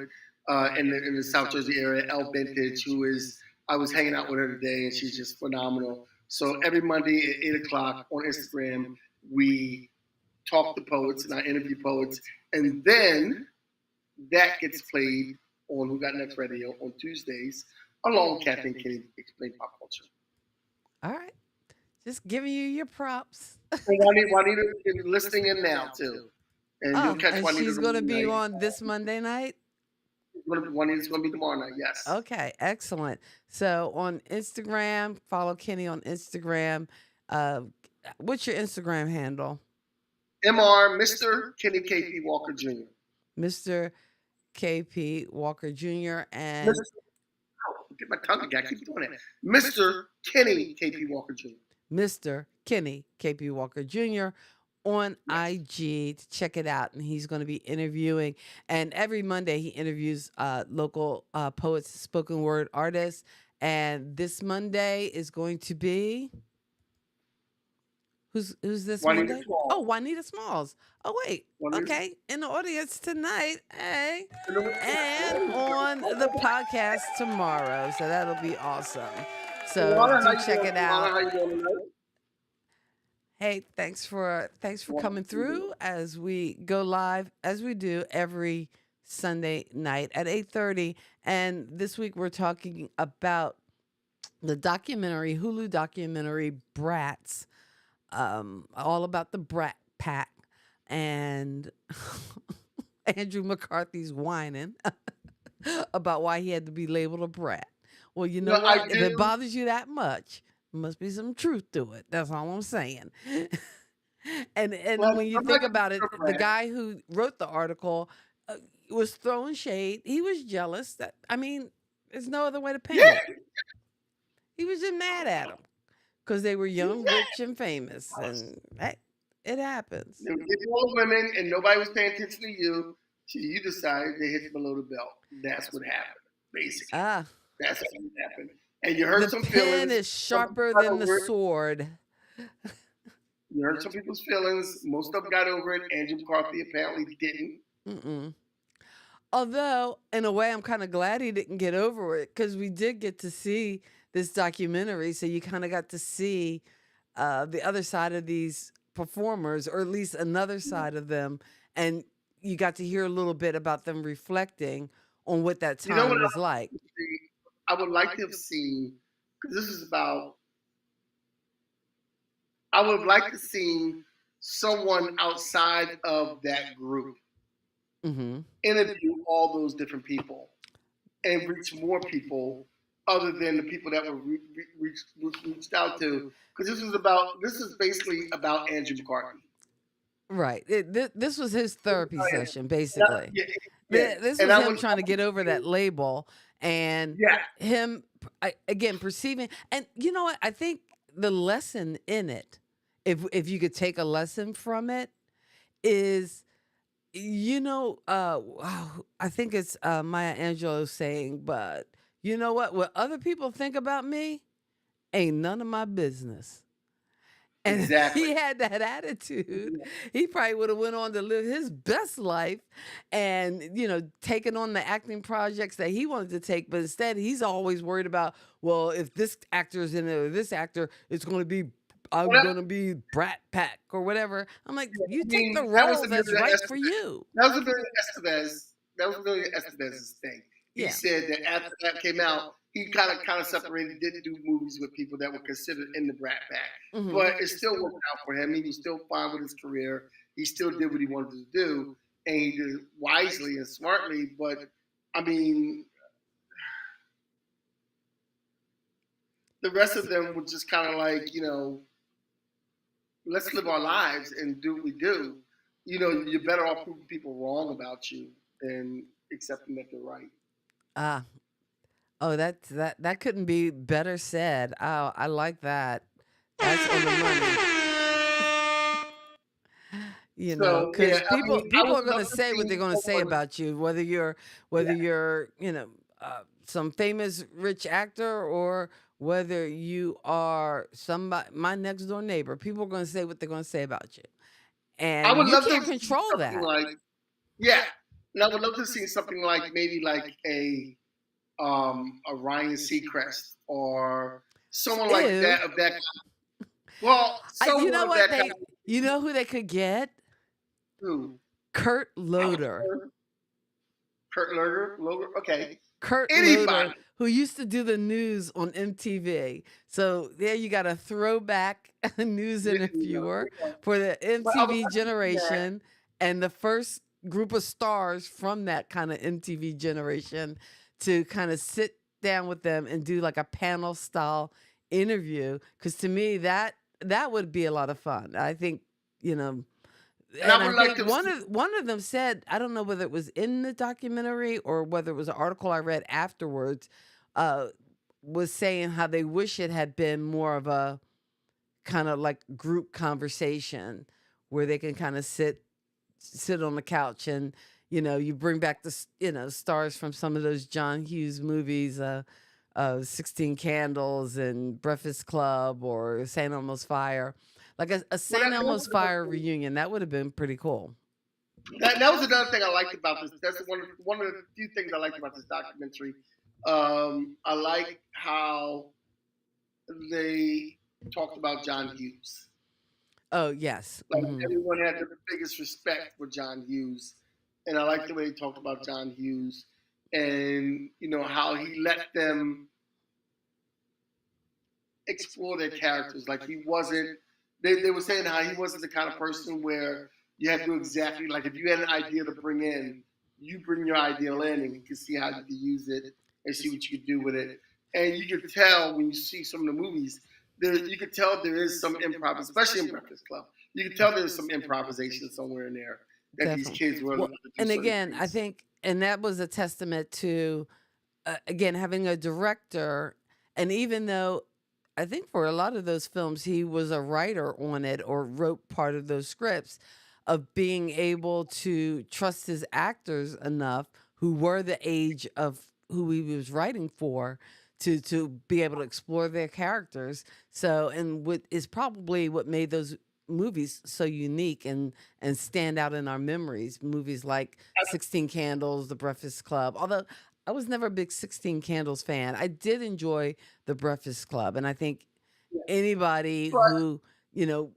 in the South Jersey area, Elle Vintage, who is, I was hanging out with her today, and she's just phenomenal. So every Monday at 8 o'clock on Instagram, we talk to poets and I interview poets. And then that gets played on Who Got Next Radio on Tuesdays, along with Kathy and Kenny Explain Pop Culture. All right. Just giving you your props. And Juanita is listening in now, too. And you'll catch and Juanita she's going to be tonight. on this Monday night? Juanita's going to be tomorrow night, yes. Okay, excellent. So on Instagram, follow Kenny on Instagram. What's your Instagram handle? MR, Mr. Kenny KP Walker Jr. Mr. KP Walker Jr. and Mr. Oh, get my tongue again. I keep doing it. Mr. Kenny KP Walker Jr. Mr. Kenny KP Walker Jr. on Yes. IG to check it out. And he's going to be interviewing. And every Monday he interviews local poets, spoken word artists. And this Monday is going to be who's this Juanita Monday? Smalls. Oh, Juanita Smalls. Oh wait, Juanita. okay, in the audience tonight, hey, And and on the podcast tomorrow. So that'll be awesome. So Luana, how do you check doing? it out. Luana, how you doing tonight? Hey, thanks for coming through as we go live as we do every Sunday night at 8:30. And this week we're talking about the documentary, Hulu documentary Brats, all about the Brat Pack. And Andrew McCarthy's whining about why he had to be labeled a brat. Well, you know No, what? I If it do. bothers you that much, there must be some truth to it. That's all I'm saying. And Well, when you I'm not think about it, a the brat. guy who wrote the article uh, was throwing shade. He was jealous. That I mean, there's no other way to paint it. Yeah, He was just mad at him because they were young, yeah. rich, and famous, and hey, it happens. They were getting all the women, and nobody was paying attention to you. So you decided to hit below the belt. That's what happened, basically. Ah, That's what happened. And you the hurt some pen feelings. is Some people sharper got than the over it. sword. You hurt some people's feelings. Most of them got over it. Andrew McCarthy apparently didn't. Mm-mm. Although, in a way, I'm kind of glad he didn't get over it because we did get to see this documentary. So you kind of got to see the other side of these performers, or at least another side of them. And you got to hear a little bit about them reflecting on what that You know what time was like. I would like to have seen? Because this is about. I would have liked to see someone outside of that group Hmm. interview all those different people and reach more people other than the people that were reached out to. Because this is basically about Andrew McCarthy. Right. This was his therapy session, Yeah, basically. yeah, yeah. This And was I him would, trying to get over that label and yeah, him, again, perceiving. And you know what? I think the lesson in it, if you could take a lesson from it, is, wow, I think it's Maya Angelou saying, but you know what other people think about me ain't none of my business. And if exactly. he had that attitude, he probably would have went on to live his best life and, taken on the acting projects that he wanted to take. But instead, he's always worried about, well, if this actor is in it or this actor, I'm Well, going to be Brat Pack or whatever. I'm like, you I take the mean, that was role that's Emilio right for Estevez. you. That was Emilio Estevez. That was Emilio Estevez's thing. He Yeah. said that after that came out, he kind of separated, didn't do movies with people that were considered in the Brat Pack. Hmm. But it still worked out for him. He was still fine with his career. He still did what he wanted to do, and he did it wisely and smartly. But I mean, the rest of them were just kind of like, let's live our lives and do what we do. You're better off proving people wrong about you than accepting that they're right. Ah, oh, that couldn't be better said. Oh, I like that. That's on the money. So yeah, Because I people mean, I people would are going love to to say what see they're going to say someone. about you, whether you're Yeah, some famous rich actor, or whether you are somebody, my next door neighbor. People are going to say what they're going to say about you, I and would you love to can't see control something that. like yeah, and I would love to see something like maybe like a Ryan Seacrest or someone like Ew. that of that. Well, You someone know of what that kind they? You know who they could get? too. Kurt Alex Loder. Turner, Kurt Loder. Okay, Kurt Loder, anybody. who used to do the news on MTV. So there you got a throwback news Yeah, interviewer for the but I would MTV like to see that. generation and the first group of stars from that kind of MTV generation to kind of sit down with them and do like a panel style interview. Because to me, that would be a lot of fun. I think, you know, And I and I would like think to see. one of them said, I don't know whether it was in the documentary or whether it was an article I read afterwards, uh, was saying how they wish it had been more of a kind of like group conversation where they can kind of sit on the couch and, you bring back stars from some of those John Hughes movies, 16 Candles and Breakfast Club or St. Elmo's Fire. Like a Well, St. Elmo's Fire reunion, that would have been pretty cool. that was another thing I liked about this. That's one of the few things I liked about this documentary. I like how they talked about John Hughes. Oh, yes. Like Hmm. everyone had the biggest respect for John Hughes, and I like the way he talked about John Hughes, and how he let them explore their characters. Like he wasn't. They were saying how he wasn't the kind of person where you had to do exactly like if you had an idea to bring in, you bring your idea in and you can see how you can use it and see what you could do with it. And you could tell when you see some of the movies, you could tell there is some improv, especially in Breakfast Club. You could tell there's some improvisation somewhere in there that these Definitely. kids were able Well, to do and certain again, I things. think, and that was a testament to, again, having a director. And even though I think for a lot of those films, he was a writer on it or wrote part of those scripts, of being able to trust his actors enough who were the age of who he was writing for to be able to explore their characters. So, and what is probably what made those movies so unique and stand out in our memories. Movies like 16 Candles, The Breakfast Club. Although I was never a big 16 Candles fan, I did enjoy The Breakfast Club, and I think anybody But who you know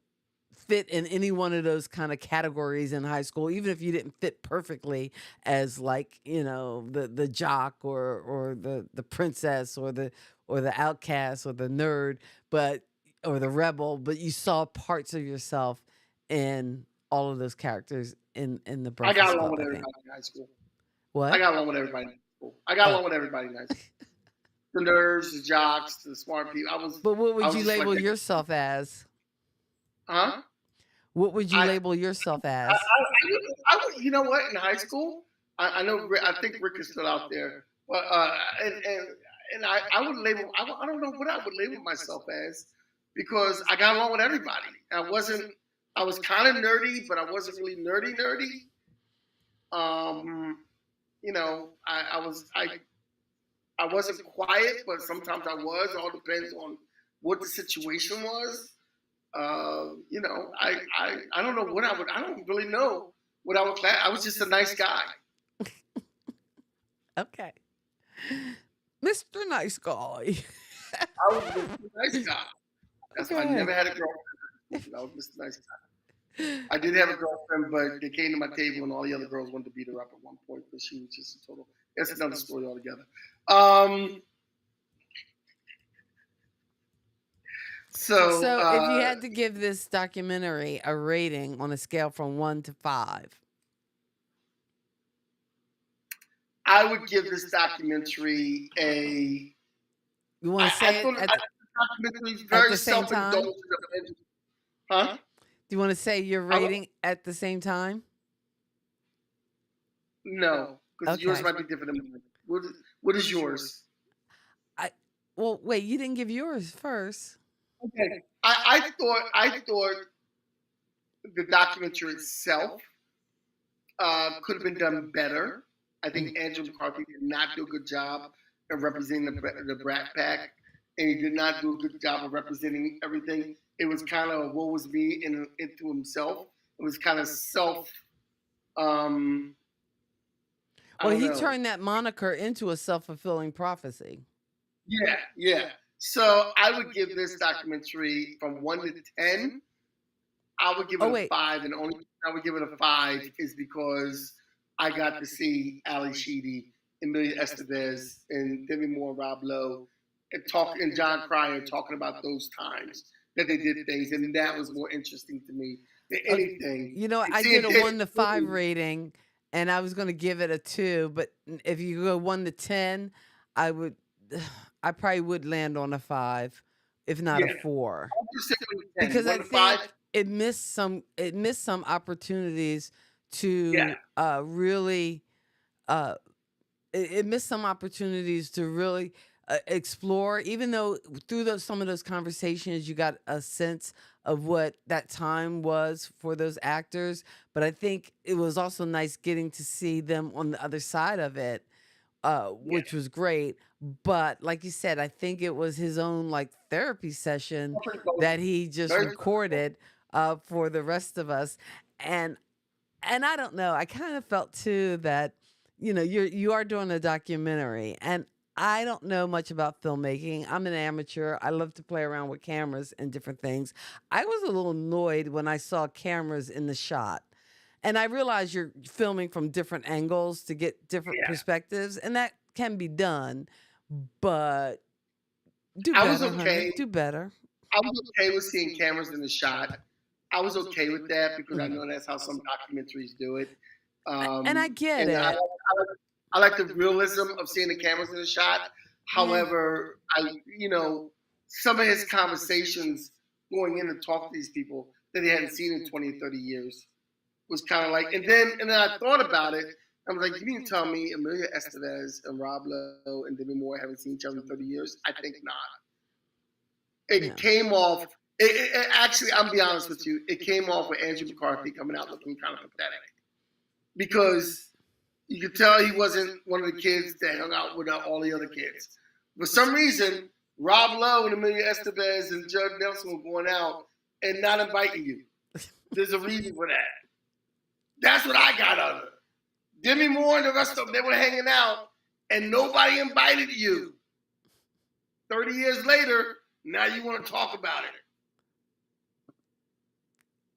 fit in any one of those kind of categories in high school, even if you didn't fit perfectly as like the jock or the princess or the outcast or the nerd, but or the rebel, but you saw parts of yourself in all of those characters in the I got Breakfast along Club, with I think. everybody in high school. I What? got along with everybody in high school. I got Oh. along with everybody in high school. The nerds, the jocks, the smart people. But what I would was you just like label that. yourself as? Huh? What would you I, label yourself I, as? I would, you know what? In high school, I know. I think Rick is still out there, but I would label. I don't know what I would label myself as because I got along with everybody. I wasn't. I was kind of nerdy, but I wasn't really nerdy. Um, I wasn't quiet, but sometimes I was. It all depends on what the situation was. I don't know what I would. I don't really know what I would class. I was just a nice guy. Okay. Mr. Nice Guy. I was just a nice guy. That's why I Okay. never had a girlfriend. I was just a nice guy. I did have a girlfriend, but they came to my table and all the other girls wanted to beat her up at one point because she was just a total. That's another story altogether. Um, so So, if you had to give this documentary a rating on a scale from 1 to 5, I would give this documentary a. you want to say it I think the documentary is at very the same time? self-indulgent. Huh? Do you want to say your I would, rating at the same time? no, because yours Okay. might be different than mine. What is yours? I Well, wait, you didn't give yours first. Okay. I thought the documentary itself could have been done better. I Mm. think Andrew McCarthy did not do a good job of representing the Brat Pack, and he did not do a good job of representing everything. It was kind of woe was me into himself. It was kind of self. Um, I Well, don't he know. turned that moniker into a self-fulfilling prophecy. Yeah. So I would give this documentary from 1 to 10. I would give Oh, it a wait. 5, and the only reason I would give it a 5 is because I got to see Ali Sheedy, Emilia Estevez, and Demi Moore, and Rob Lowe, and John Cryer talking about those times that they did things, and that was more interesting to me than anything. I Seeing did a Ted 1 to 5 Cruz, rating, and I was going to give it a 2. But if you go 1 to 10, I would, I probably would land on a 5, if not a yeah, 4, I'll just say 1 to 10. because I 1 to 5, think it missed some opportunities yeah, to really uh, it missed some opportunities to really explore, even though through some of those conversations you got a sense of what that time was for those actors. But I think it was also nice getting to see them on the other side of it, yeah. which was great. But like you said, I think it was his own like therapy session that he just Very recorded for the rest of us. And I don't know. I kind of felt too that you are doing a documentary, and I don't know much about filmmaking. I'm an amateur. I love to play around with cameras and different things. I was a little annoyed when I saw cameras in the shot. And I realize you're filming from different angles to get different Yeah, perspectives, and that can be done, but do I was better, honey. okay. Do better. I was okay with seeing cameras in the shot. I was okay with that because I Mhm. know that's how some documentaries do it. And I get And it. I like the realism of seeing the cameras in the shot. Yeah. However, some of his conversations going in to talk to these people that he hadn't seen in 20 or 30 years was kind of like, and then I thought about it. I was like, you mean to tell me Amelia Estevez and Rob Lowe and Demi Moore haven't seen each other in 30 years? I think not. It Yeah. came off. Actually, I'm be honest with you. It came off with Andrew McCarthy coming out looking kind of pathetic because you could tell he wasn't one of the kids that hung out with all the other kids. For some reason, Rob Lowe and Amelia Estevez and Judd Nelson were going out and not inviting you. There's a reason for that. That's what I got out of it. Demi Moore and the rest of them, they were hanging out and nobody invited you. 30 years later, now you want to talk about it.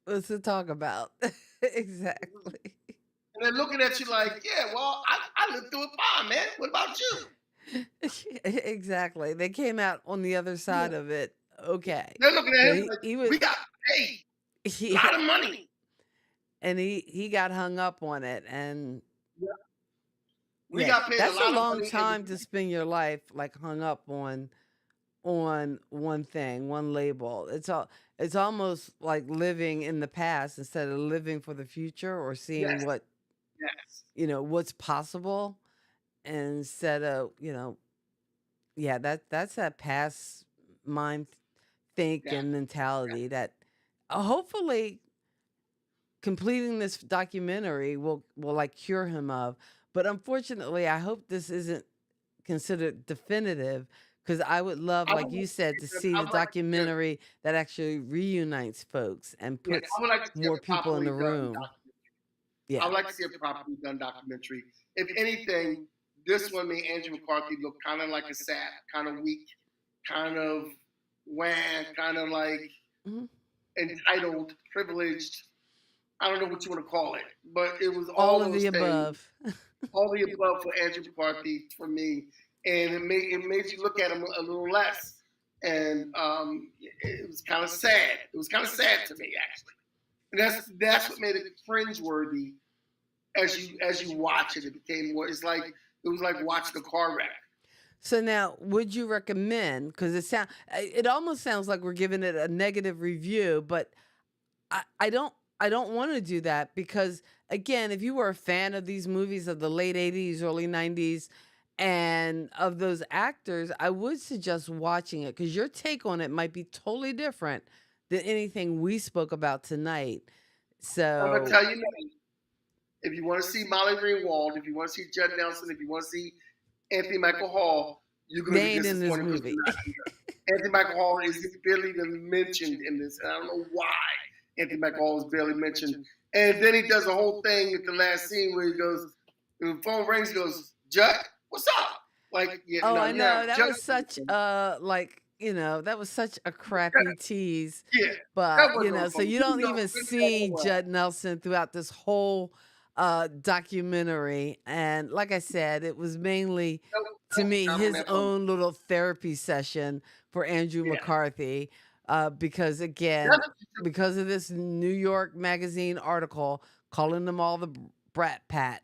What's to talk about? Exactly. And they're looking at you like, yeah, well, I lived through it fine, man. What about you? Exactly. They came out on the other side of it. Okay. They're looking at So him like, he was we got paid a yeah, lot of money. and he got hung up on it, and We yeah, got paid a that's a lot of long money. time to spend your life like hung up on one thing, one label. It's almost like living in the past instead of living for the future or seeing Yes, what, yes. what's possible instead of, yeah, that's that past mind think Yeah. and mentality that hopefully completing this documentary will like cure him of. But unfortunately, I hope this isn't considered definitive because I would love, I like would you like said, to see I the would like to see documentary that actually reunites folks and yeah, puts I would like to see more a people in properly the done room. documentary. I Yeah. would like to see a properly done documentary. If anything, this one made Andrew McCarthy look kind of like a sap, kind of weak, kind of wham, kind of like Mhm. entitled, privileged. I don't know what you want to call it, but it was All all of the those things, above. all the above for Andrew McCarthy for me, and it made you look at him a little less, and it was kind of sad. It was kind of sad to me actually, and that's what made it cringeworthy as you watch it. It became more. It was like watching a car wreck. So now, would you recommend? Because it almost sounds like we're giving it a negative review, but I don't want to do that because again, if you were a fan of these movies of the late 80s, early 90s and of those actors, I would suggest watching it because your take on it might be totally different than anything we spoke about tonight. I'm gonna So tell you now, if you want to see Molly Ringwald, if you want to see Judd Nelson, if you want to see Anthony Michael Hall, you're going to they be ain't in this disappointed because movie. they're not here. Anthony Michael Hall is barely even mentioned in this, and I don't know why Anthony Michael Hall is barely mentioned. And then he does a whole thing at the last scene where he goes, the phone rings, he goes, Judd, what's up? Like, yeah, Oh, no, I know. That Judd, was such that was such a crappy tease. yeah, that But, wasn't on the so phone. you He was don't even see Judd Nelson throughout this whole documentary. And like I said, it was mainly to me I'm on his that phone. own little therapy session for Andrew Yeah, McCarthy. Because again, that's because of this New York Magazine article calling them all the Brat Pack,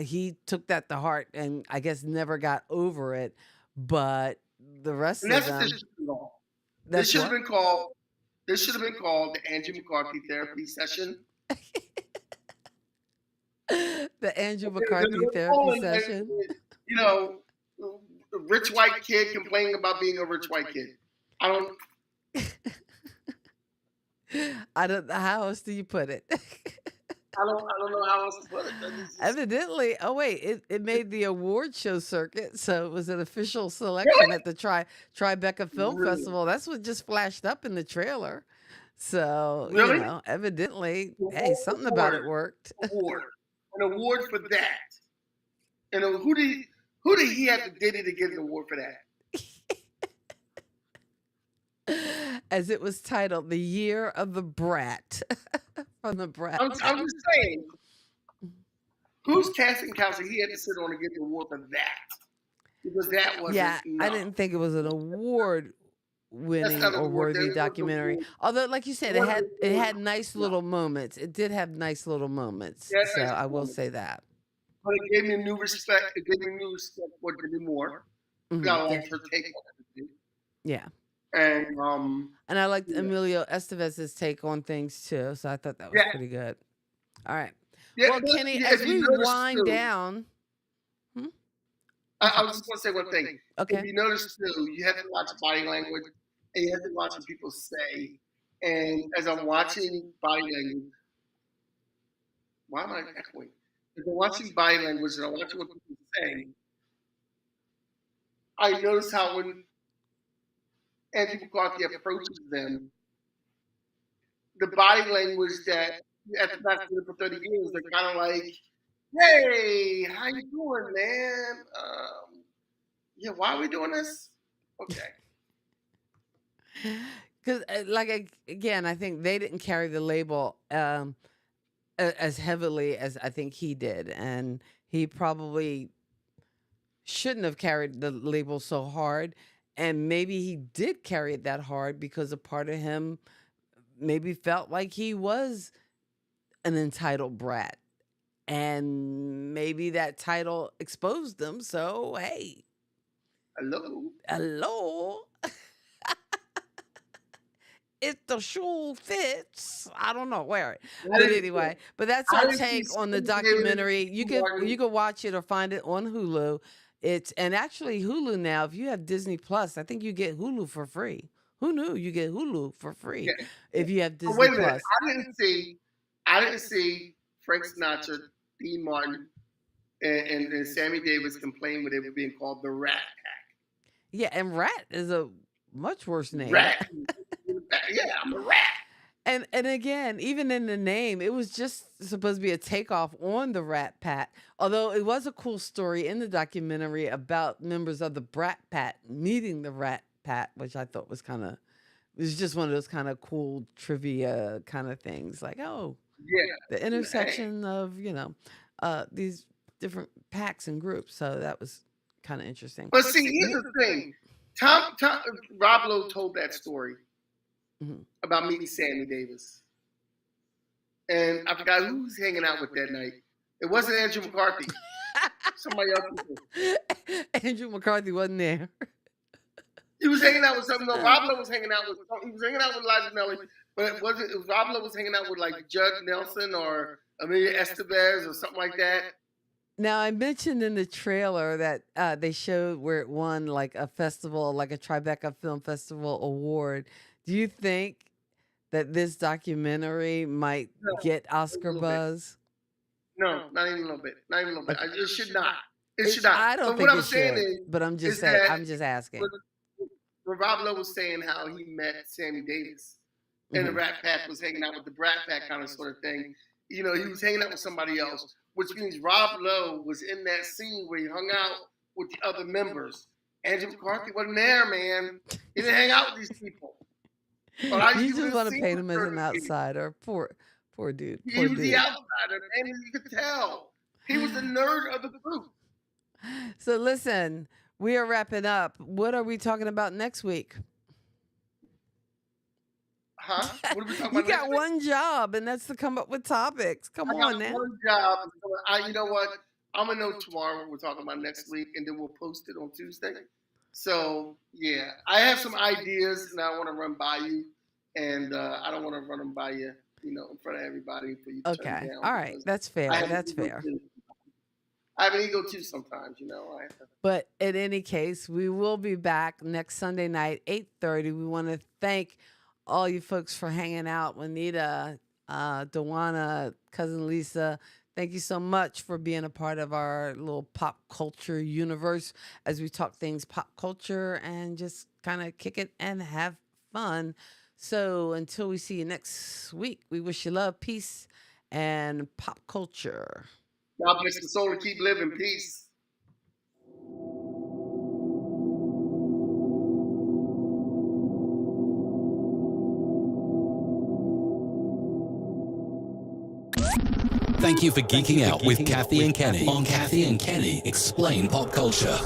he took that to heart and I guess never got over it. But the rest and of that's what this them, should have been called. This that's should have what? been called. This should have been called the Andrew McCarthy therapy session. The Andrew The McCarthy New therapy Orleans, session. you know, a rich white kid complaining about being a rich white kid. I don't. I don't know how else do you put it. I don't know how else to put it. It's just, Evidently, oh wait, it made the award show circuit, so it was an official selection really, at the Tribeca Film really, Festival. That's what just flashed up in the trailer. So, really. evidently, hey, something about it worked. Award, an award for that. And who did he have to Diddy to get an award for that? As it was titled, The Year of the Brat. from the Brat I'm Pack. just saying, whose casting couch he had to sit on to get the award for that? Because that wasn't Yeah, I no. didn't think it was an award That's winning not an or award. worthy That was the documentary. award. Although, like you said, It wasn't the it award. had nice No. little moments. It did have nice little moments. Yeah, So nice I will performance. say that. But it gave me a new respect. It gave me new respect for Demi Moore. Hmm. I liked her take on everything. Yeah. And And I liked yeah. Emilio Estevez's take on things too. So I thought that was Yeah. pretty good. All right. Yeah, Well, but Kenny, yeah, as if you we notice wind too, down, hmm? I was just gonna say one thing. If Okay. you notice too, you have to watch body language and you have to watch what people say. And as I'm watching body language, why am I echoing? As I'm watching body language and I'm watching what people say, I notice how when Andrew McCarthy approaches them, the body language that after not seeing it for 30 years, they're kind of like, "Hey, how you doing, man? Yeah, why are we doing this? Okay, Because, again, I think they didn't carry the label as heavily as I think he did. And he probably shouldn't have carried the label so hard. And maybe he did carry it that hard because a part of him maybe felt like he was an entitled brat. And maybe that title exposed them. So, hey, hello." hello. If the shoe fits, I don't know, wear it. I But didn't, anyway, but that's I our didn't see take on the Sammy Davis documentary. You could watch it or find it on Hulu. It's and actually Hulu now. If you have Disney Plus, I think you get Hulu for free. Who knew you get Hulu for free Yeah. if you have But Disney wait a minute, Plus? I didn't see Frank Sinatra, Dean Martin, and Sammy Davis complain when they were being called the Rat Yeah, and Rat is a much worse Pack. name. Rat. Yeah, I'm a rat. And again, even in the name, it was just supposed to be a takeoff on the Rat Pack. Although it was a cool story in the documentary about members of the Brat Pack meeting the Rat Pack, which I thought was kind of it was just one of those kind of cool trivia kind of things. Like, oh, Yeah. the Hey. intersection of these different packs and groups. So that was kind of interesting. But see, here's the thing. Rob Lowe told that story Mhm. about meeting Sammy Davis. And I forgot who was hanging out with that night. It wasn't Andrew McCarthy. Somebody else. Andrew McCarthy wasn't there. He was hanging out with something. No, Rob Lowe was hanging out with. He was hanging out with Liza Minnelli, but it wasn't. It was Rob Lowe was hanging out with like Judd Nelson or Amelia Estevez or something like that. Now, I mentioned in the trailer that they showed where it won like a festival, like a Tribeca Film Festival award. Do you think that this documentary might No, get a Oscar little bit. buzz? No, not even a little bit. Not even a little bit. Okay. It should not. It should not. I don't But think what I'm it saying should, but I'm is just saying. that I'm just asking. when Rob Lowe was saying how he met Sammy Davis and the Mhm. Rat Pack was hanging out with the Brat Pack kind of sort of thing. You know, he was hanging out with somebody else, which means Rob Lowe was in that scene where he hung out with the other members. Andrew McCarthy wasn't there, man. He didn't hang out with these people. But You just want to paint him as an outsider. Poor dude. He Poor was the dude. outsider, and you could tell. He was the nerd of the group. So listen, we are wrapping up. What are we talking about next week? Huh? What are we talking You about got next week? one job, and that's to come up with topics. Come I got on now. one job. You know what? I'm gonna know tomorrow what we're talking about next week, and then we'll post it on Tuesday. So yeah, I have some ideas, and I want to run by you, and I don't want to run them by you, in front of everybody for you to turn Okay. down. All right. because That's fair. I have an That's ego fair. too. I have an ego too sometimes, I have to. But in any case, we will be back next Sunday night, 8:30. We want to thank all you folks for hanging out. Juanita, Dewana, Cousin Lisa, thank you so much for being a part of our little pop culture universe as we talk things pop culture and just kind of kick it and have fun. So until we see you next week, we wish you love, peace, and pop culture. God bless the soul and keep living. Peace. Thank you for geeking out with Kathy and Kenny on Kathy and Kenny Explain Pop Culture.